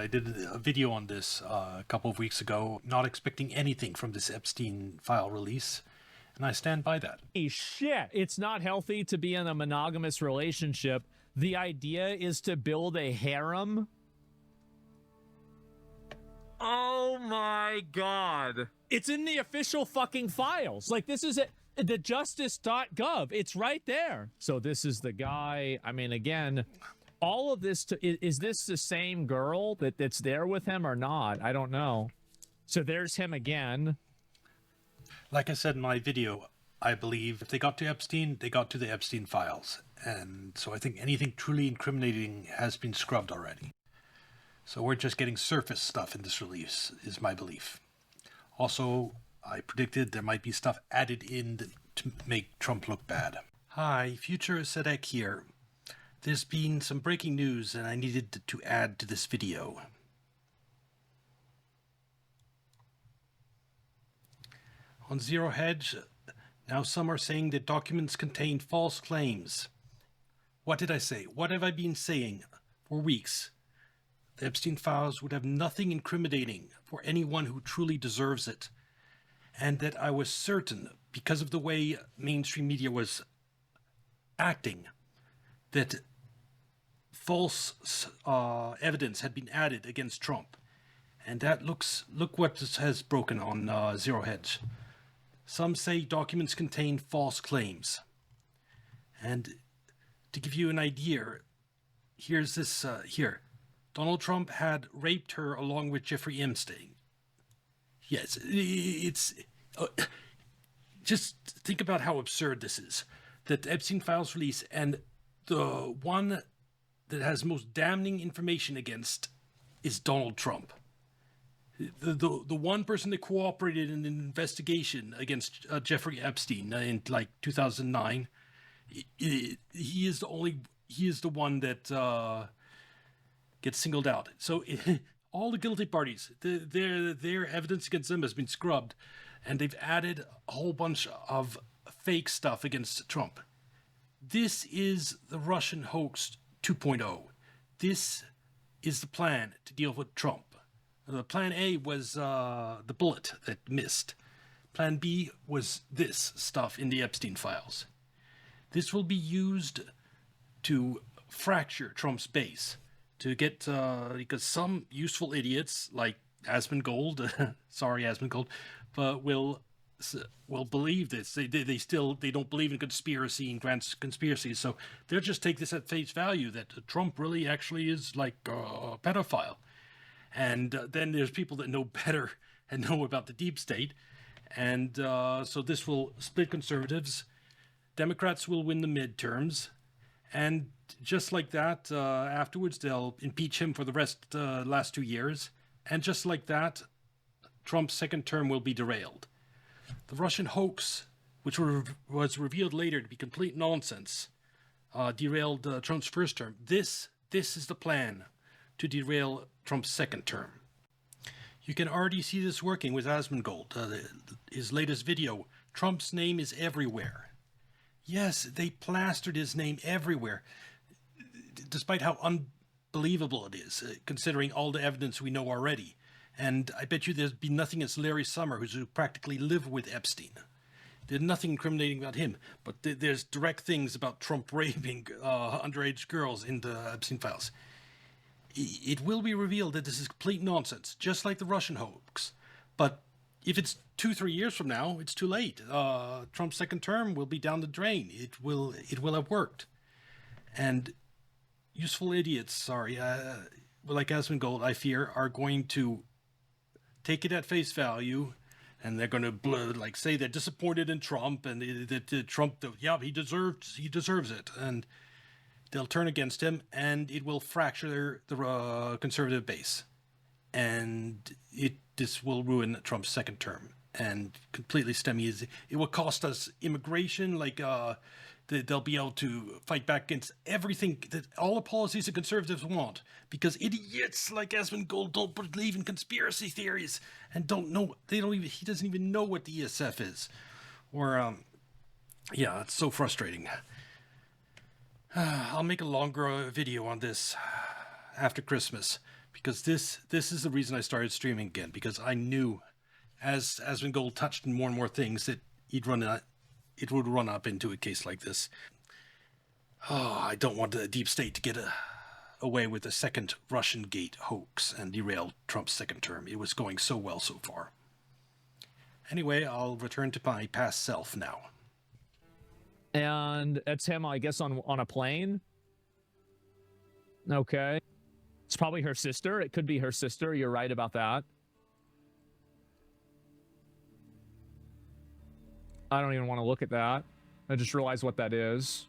I did a video on this a couple of weeks ago, not expecting anything from this Epstein file release, and I stand by that. Shit, it's not healthy to be in a monogamous relationship. The idea is to build a harem. Oh my god. It's in the official fucking files. Like, this is it. The justice.gov. It's right there. So this is the guy. I mean, again, all of this, is this the same girl that's there with him or not? I don't know. So there's him again. Like I said in my video, I believe if they got to Epstein, they got to the Epstein files. And so I think anything truly incriminating has been scrubbed already. So we're just getting surface stuff in this release, is my belief. Also, I predicted there might be stuff added in to make Trump look bad. Hi, Future Sadek here. There's been some breaking news and I needed to add to this video. On Zero Hedge, now some are saying that documents contain false claims. What did I say? What have I been saying for weeks? The Epstein files would have nothing incriminating for anyone who truly deserves it. And that I was certain, because of the way mainstream media was acting, that false evidence had been added against Trump. And that look what has broken on Zero Hedge. Some say documents contain false claims. And to give you an idea, here's this here. Donald Trump had raped her along with Jeffrey Epstein. Yes, it's... just think about how absurd this is. That the Epstein files release, and the one that has most damning information against is Donald Trump. The one person that cooperated in an investigation against Jeffrey Epstein in like 2009, he is the one that gets singled out. So all the guilty parties, their evidence against them has been scrubbed, and they've added a whole bunch of fake stuff against Trump. This is the Russian hoax 2.0. This is the plan to deal with Trump. The plan A was the bullet that missed. Plan B was this stuff in the Epstein files. This will be used to fracture Trump's base, to get, because some useful idiots like Asmongold, sorry Asmongold, but will believe this. They don't believe in conspiracy and grand conspiracies, so they'll just take this at face value that Trump really actually is like a pedophile. And then there's people that know better and know about the deep state. And so this will split conservatives. Democrats will win the midterms. And just like that, afterwards, they'll impeach him for the last 2 years. And just like that, Trump's second term will be derailed. The Russian hoax, which was revealed later to be complete nonsense, derailed Trump's first term. This is the plan to derail Trump's second term. You can already see this working with Asmongold. His latest video, Trump's name is everywhere. Yes, they plastered his name everywhere, despite how unbelievable it is, considering all the evidence we know already. And I bet you there'd be nothing as Larry Summer, who practically lived with Epstein. There's nothing incriminating about him, but there's direct things about Trump raping underage girls in the Epstein files. It will be revealed that this is complete nonsense, just like the Russian hoax. But if it's 2-3 years from now, it's too late. Trump's second term will be down the drain. It will have worked. And useful idiots, like Asmongold, I fear, are going to take it at face value, and they're going to say they're disappointed in Trump, and that Trump, he deserves it, and they'll turn against him, and it will fracture the conservative base, and this will ruin Trump's second term and completely stem his. It will cost us immigration, they'll be able to fight back against everything, that all the policies the conservatives want, because idiots like Asmongold don't believe in conspiracy theories and he doesn't even know what the ESF is. Or, it's so frustrating. I'll make a longer video on this after Christmas, because this is the reason I started streaming again, because I knew as Gold touched more and more things that it would run up into a case like this. Oh, I don't want the deep state to get away with a second Russian Gate hoax and derail Trump's second term. It was going so well so far. Anyway, I'll return to my past self now. And that's him, I guess, on a plane. Okay. It's probably her sister. It could be her sister. You're right about that. I don't even want to look at that. I just realized what that is.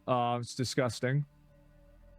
It's disgusting.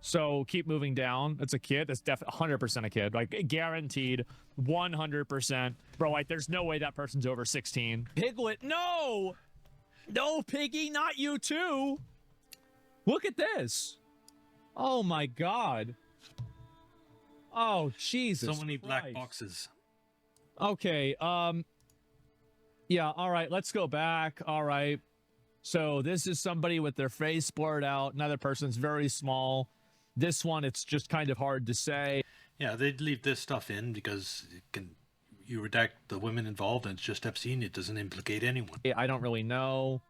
So keep moving down. That's a kid. That's definitely 100% a kid. Like, guaranteed 100%. Bro, like, there's no way that person's over 16. Piglet, no! No, Piggy, not you too. Look at this. Oh my God. Oh, Jesus. So many Christ. black boxes. Okay, yeah, all right, let's go back. All right. So this is somebody with their face blurred out. Another person's very small. This one, it's just kind of hard to say. Yeah, they'd leave this stuff in because you redact the women involved and it's just Epstein. It doesn't implicate anyone. I don't really know.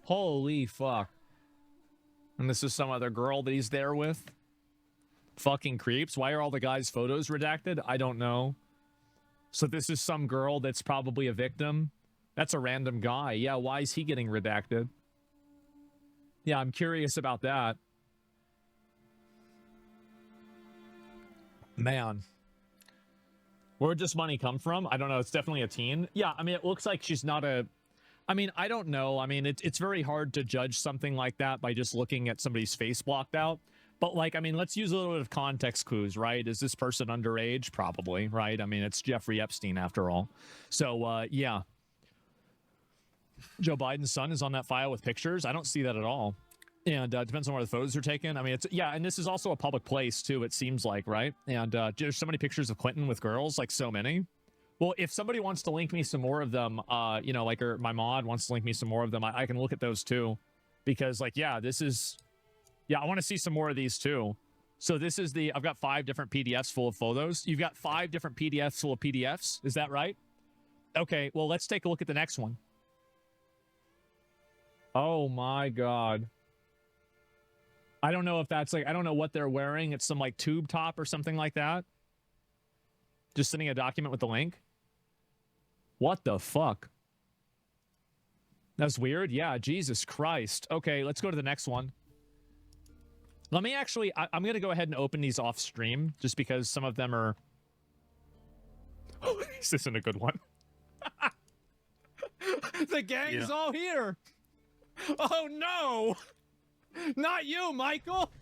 Holy fuck. And this is some other girl that he's there with. Fucking creeps. Why are all the guys' photos redacted? I don't know. So this is some girl that's probably a victim. That's a random guy. Yeah, why is he getting redacted? Yeah, I'm curious about that. Man. Where'd this money come from? I don't know. It's definitely a teen. Yeah, I mean, it looks like she's not a... I mean, I don't know. I mean, it's very hard to judge something like that by just looking at somebody's face blocked out. But, like, I mean, let's use a little bit of context clues, right? Is this person underage? Probably, right? I mean, it's Jeffrey Epstein, after all. So, yeah. Joe Biden's son is on that file with pictures. I don't see that at all. And depends on where the photos are taken. I mean, it's, yeah, and this is also a public place, too, it seems like, right? And there's so many pictures of Clinton with girls, like so many. Well, if somebody wants to link me some more of them, you know, like, or my mod wants to link me some more of them, I can look at those, too. Because, like, yeah, this is... Yeah, I want to see some more of these, too. So this is the... I've got 5 different PDFs full of photos. You've got 5 different PDFs full of PDFs. Is that right? Okay, well, let's take a look at the next one. Oh, my God. I don't know if that's, like... I don't know what they're wearing. It's some, like, tube top or something like that. Just sending a document with the link. What the fuck? That's weird. Yeah, Jesus Christ. Okay, let's go to the next one. Let me actually, I'm going to go ahead and open these off stream just because some of them are... Oh, this isn't a good one. The gang's all here. Oh, no. Not you, Michael.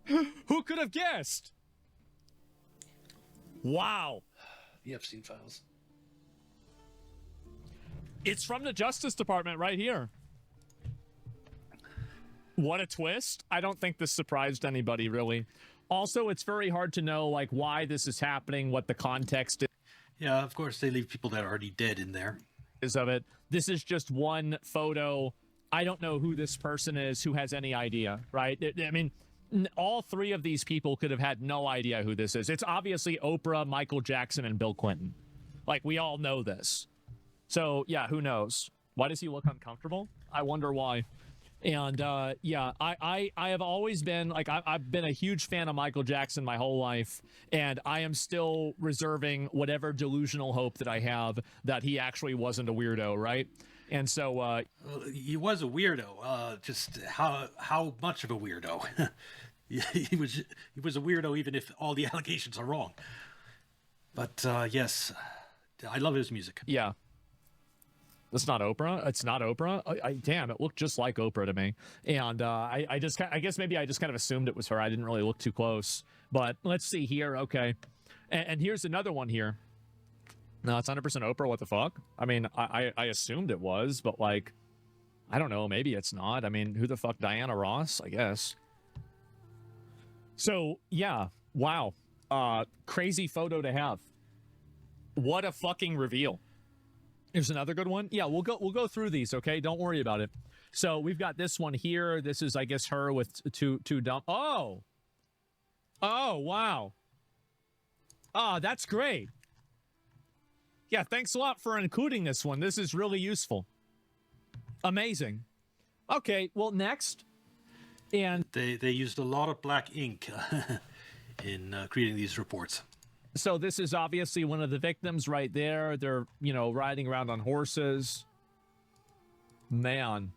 Who could have guessed? Wow. The Epstein files. It's from the Justice Department right here. What a twist. I don't think this surprised anybody, really. Also, it's very hard to know, like, why this is happening, what the context Yeah, of course, they leave people that are already dead in there. is of it. This is just one photo. I don't know who this person is, who has any idea, right? I mean, all 3 of these people could have had no idea who this is. It's obviously Oprah, Michael Jackson, and Bill Clinton. Like, we all know this. So, yeah, who knows? Why does he look uncomfortable? I wonder why. And yeah, I have always been, like, I've been a huge fan of Michael Jackson my whole life, and I am still reserving whatever delusional hope that I have that he actually wasn't a weirdo, right? And so well, he was a weirdo. Just how much of a weirdo? he was a weirdo even if all the allegations are wrong. But yes, I love his music. Yeah. That's not Oprah. It's not Oprah. Damn, it looked just like Oprah to me. And I guess maybe I just kind of assumed it was her. I didn't really look too close. But let's see here. Okay. And here's another one here. No, it's 100% Oprah. What the fuck? I mean, I assumed it was, but, like, I don't know. Maybe it's not. I mean, who the fuck? Diana Ross, I guess. So, yeah. Wow. Crazy photo to have. What a fucking reveal. Here's another good one. Yeah, we'll go through these, okay? Don't worry about it. So we've got this one here. This is, I guess, her with two dumb. Oh, wow. Oh, that's great. Yeah, thanks a lot for including this one. This is really useful. Amazing. Okay, well, next. And they used a lot of black ink in creating these reports. So this is obviously one of the victims right there. They're, riding around on horses. Man.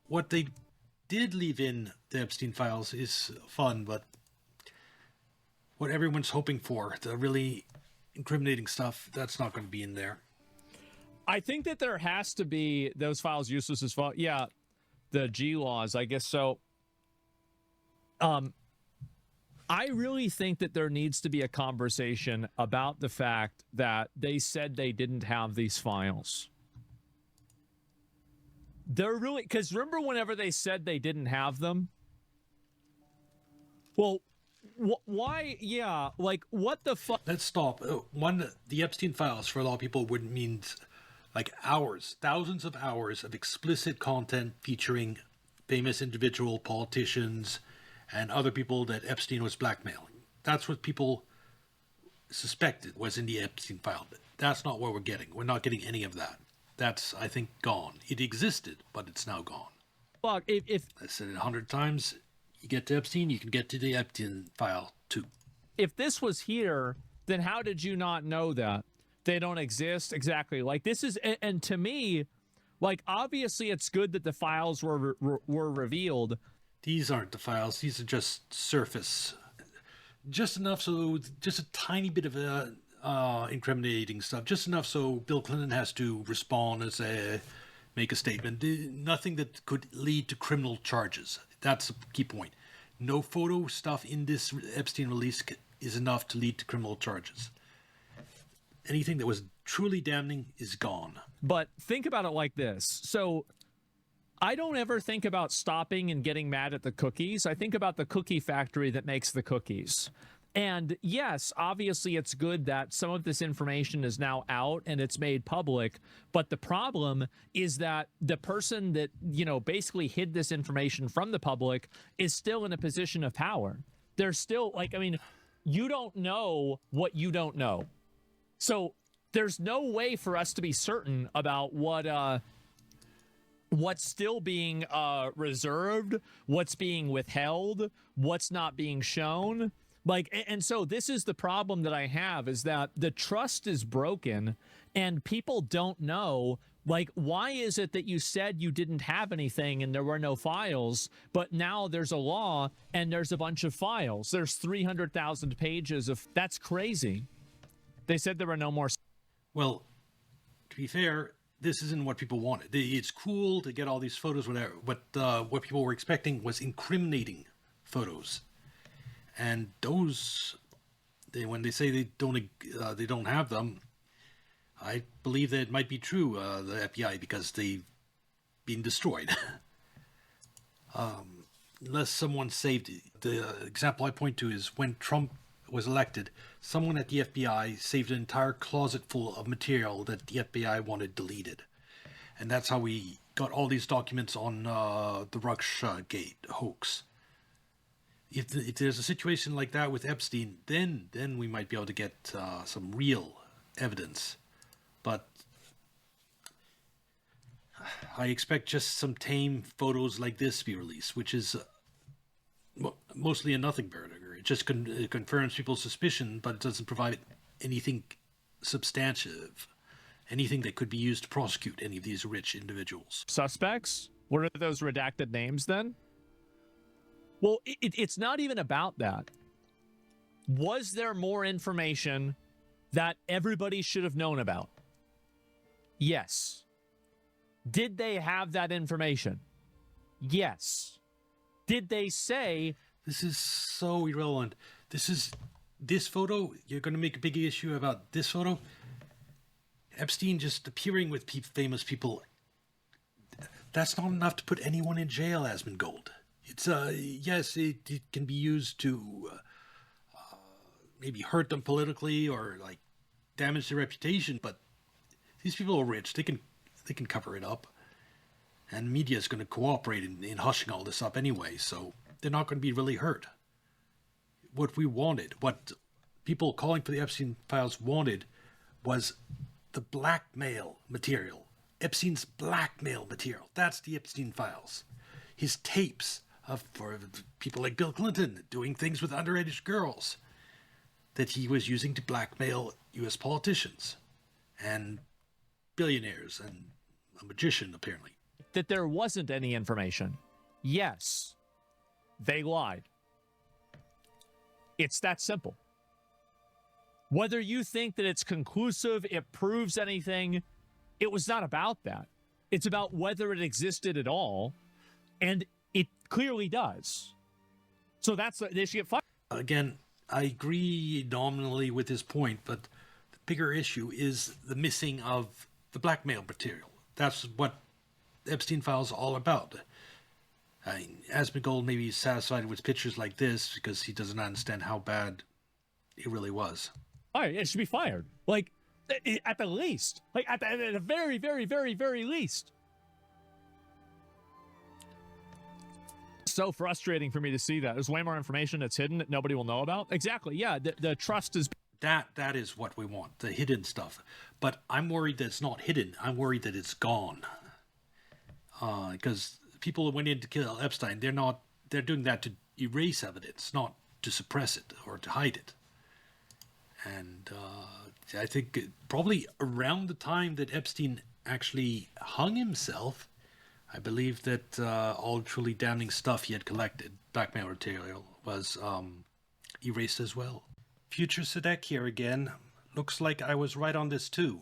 What they did leave in the Epstein files is fun, but what everyone's hoping for, the really incriminating stuff, that's not going to be in there. I think that there has to be those files useless as well. Yeah, the G laws, I guess so. I really think that there needs to be a conversation about the fact that they said they didn't have these files. They're really, because remember whenever they said they didn't have them? Well, why? Yeah, like what the fuck? Let's stop. The Epstein files for a lot of people would mean like hours, thousands of hours of explicit content featuring famous individual politicians and other people that Epstein was blackmailing. That's what people suspected was in the Epstein file. That's not what we're getting. We're not getting any of that. That's, I think, gone. It existed, but it's now gone. Fuck, if I said it 100 times, you get to Epstein, you can get to the Epstein file too. If this was here, then how did you not know that? They don't exist? Exactly. Like this is, and to me, like obviously it's good that the files were revealed. These aren't the files. These are just surface. Just enough so, just a tiny bit of incriminating stuff. Just enough so Bill Clinton has to respond and say, make a statement. Nothing that could lead to criminal charges. That's the key point. No photo stuff in this Epstein release is enough to lead to criminal charges. Anything that was truly damning is gone. But think about it like this. So I don't ever think about stopping and getting mad at the cookies. I think about the cookie factory that makes the cookies. And yes, obviously it's good that some of this information is now out and it's made public. But the problem is that the person that, basically hid this information from the public is still in a position of power. They're still you don't know what you don't know. So there's no way for us to be certain about what's still being reserved, what's being withheld, what's not being shown. And so this is the problem that I have, is that the trust is broken and people don't know, why is it that you said you didn't have anything and there were no files, but now there's a law and there's a bunch of files. There's 300,000 pages of, that's crazy. They said there were no more. Well, to be fair, this isn't what people wanted. It's cool to get all these photos, whatever. But what people were expecting was incriminating photos, and those, when they say they don't have them, I believe that it might be true. The FBI, because they've been destroyed, unless someone saved it. The example I point to is when Trump was elected, someone at the FBI saved an entire closet full of material that the FBI wanted deleted. And that's how we got all these documents on the Rushgate hoax. If there's a situation like that with Epstein, then we might be able to get some real evidence. But I expect just some tame photos like this to be released, which is mostly a nothing burger. It just it confirms people's suspicion, but it doesn't provide anything substantive, anything that could be used to prosecute any of these rich individuals. Suspects? What are those redacted names then? Well, it's not even about that. Was there more information that everybody should have known about? Yes. Did they have that information? Yes. Did they say... This is so irrelevant. This photo, you're going to make a big issue about this photo. Epstein just appearing with famous people. That's not enough to put anyone in jail, Asmongold. It's, yes, it can be used to maybe hurt them politically or, damage their reputation, but These people are rich. They can cover it up. And media is going to cooperate in hushing all this up anyway, so they're not going to be really hurt. What we wanted, what people calling for the Epstein files wanted, was the blackmail material. Epstein's blackmail material. That's the Epstein files. His tapes for people like Bill Clinton doing things with underage girls that he was using to blackmail U.S. politicians and billionaires and a magician, apparently. That there wasn't any information. Yes, they lied. It's that simple. Whether you think that it's conclusive, it proves anything, it was not about that. It's about whether it existed at all, and it clearly does. So that's they should get fired. Again, I agree nominally with his point, but the bigger issue is the missing of the blackmail material. That's what Epstein files are all about. I mean, Asmongold may be satisfied with pictures like this because he doesn't understand how bad it really was. Fired. It should be fired. Like, at the least. Like, at the very, very, very, very least. So frustrating for me to see that. There's way more information that's hidden that nobody will know about. Exactly. Yeah, the trust is... That is what we want, the hidden stuff. But I'm worried that it's not hidden. I'm worried that it's gone. Because people who went in to kill Epstein, they're doing that to erase evidence, not to suppress it or to hide it. And I think probably around the time that Epstein actually hung himself, I believe that all truly damning stuff he had collected, blackmail material, was erased as well. Future Sadek here again. Looks like I was right on this too.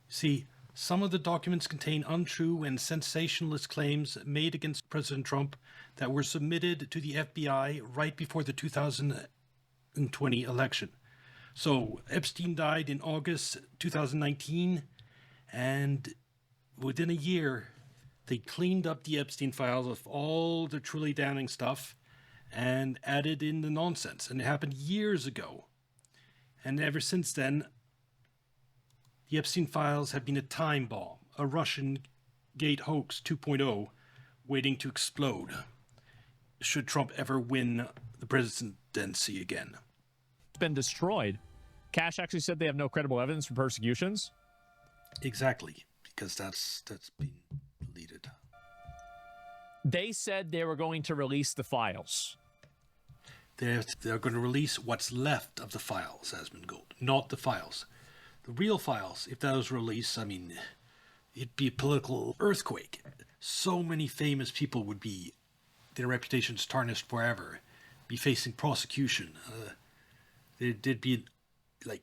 See, some of the documents contain untrue and sensationalist claims made against President Trump that were submitted to the FBI right before the 2020 election. So Epstein died in August 2019, and within a year, they cleaned up the Epstein files of all the truly damning stuff and added in the nonsense. And it happened years ago. And ever since then, the Epstein files have been a time bomb, a Russian Gate hoax 2.0 waiting to explode should Trump ever win the presidency again. It's been destroyed. Cash actually said they have no credible evidence for persecutions. Exactly, because that's been deleted. They said they were going to release the files. They're going to release what's left of the files, Asmongold, not the files. The real files, if that was released, I mean, it'd be a political earthquake. So many famous people would be, their reputations tarnished forever, be facing prosecution. There'd be, like,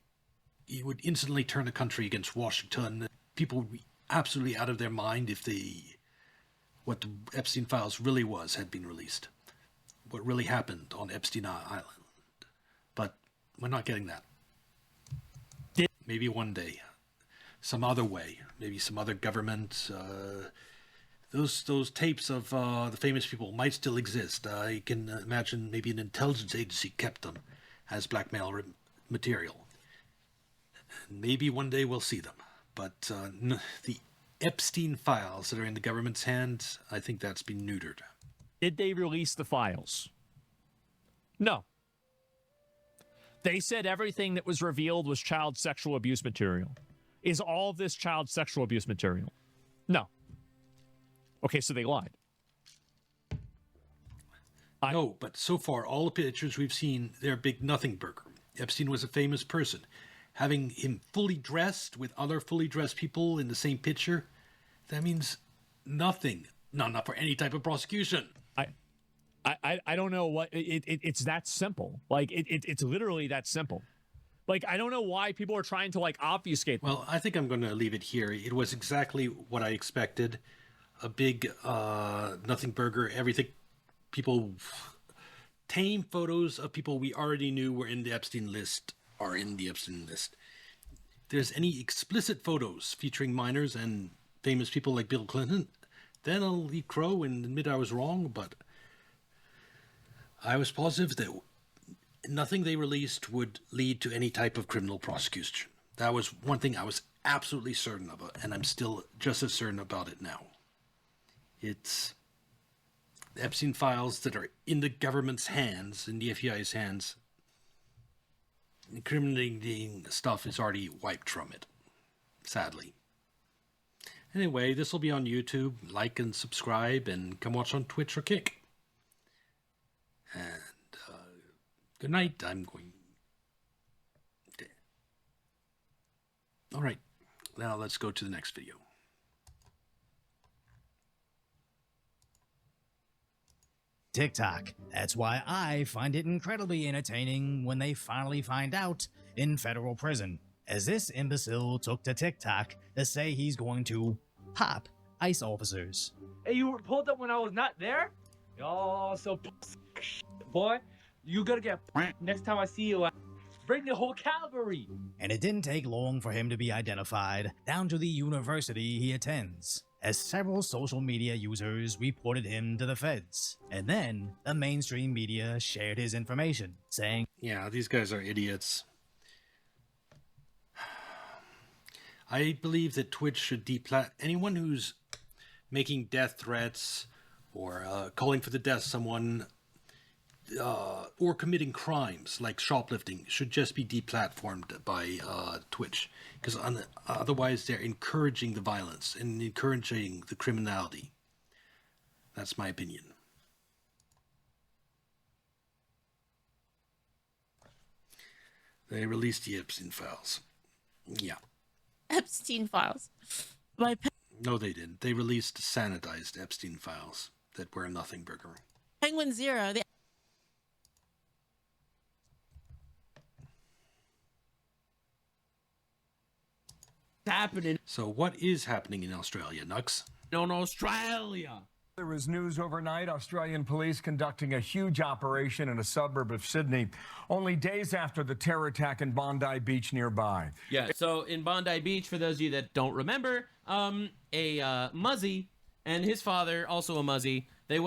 it would instantly turn the country against Washington. People would be absolutely out of their mind if what the Epstein files really had been released. What really happened on Epstein Island. But we're not getting that. Maybe one day. Some other way. Maybe some other government. Those tapes of the famous people might still exist. I can imagine maybe an intelligence agency kept them as blackmail material. And maybe one day we'll see them. But the Epstein files that are in the government's hands, I think that's been neutered. Did they release the files? No. They said everything that was revealed was child sexual abuse material. Is all of this child sexual abuse material? No. Okay, so they lied. No, but so far, all the pictures we've seen, they're a big nothing burger. Epstein was a famous person. Having him fully dressed with other fully dressed people in the same picture, that means nothing. No, not for any type of prosecution. I don't know what it's that simple. Like it's literally that simple. Like I don't know why people are trying to like obfuscate. Well, I think I'm going to leave it here. It was exactly what I expected. A big nothing burger. Everything. People tame photos of people we already knew were in the Epstein list are in the Epstein list. If there's any explicit photos featuring minors and famous people like Bill Clinton, then I'll eat crow and admit I was wrong, but I was positive that nothing they released would lead to any type of criminal prosecution. That was one thing I was absolutely certain of it, and I'm still just as certain about it now. It's the Epstein files that are in the government's hands, in the FBI's hands. Incriminating stuff is already wiped from it, sadly. Anyway, this will be on YouTube. Like and subscribe, and come watch on Twitch or Kick. And good night. I'm going. All right, now let's go to the next video. TikTok. That's why I find it incredibly entertaining when they finally find out in federal prison, as this imbecile took to TikTok to say he's going to pop ICE officers. Hey, you were pulled up when I was not there? Oh, so boy, you gotta get next time I see you. Bring the whole cavalry. And it didn't take long for him to be identified, down to the university he attends, as several social media users reported him to the feds. And then the mainstream media shared his information, saying, Yeah, these guys are idiots. I believe that Twitch should anyone who's making death threats or calling for the death of someone or committing crimes like shoplifting should just be deplatformed by Twitch, because otherwise they're encouraging the violence and encouraging the criminality. That's my opinion. They released the Epstein files. Yeah. Epstein files. No, they didn't. They released sanitized Epstein files that were nothing burger. Penguin Zero. Happening So what is happening in Australia, Nux? in Australia. There was news overnight, Australian police conducting a huge operation in a suburb of Sydney, only days after the terror attack in Bondi Beach nearby. Yeah, so in Bondi Beach, for those of you that don't remember, a Muzzy and his father, also a Muzzy, they went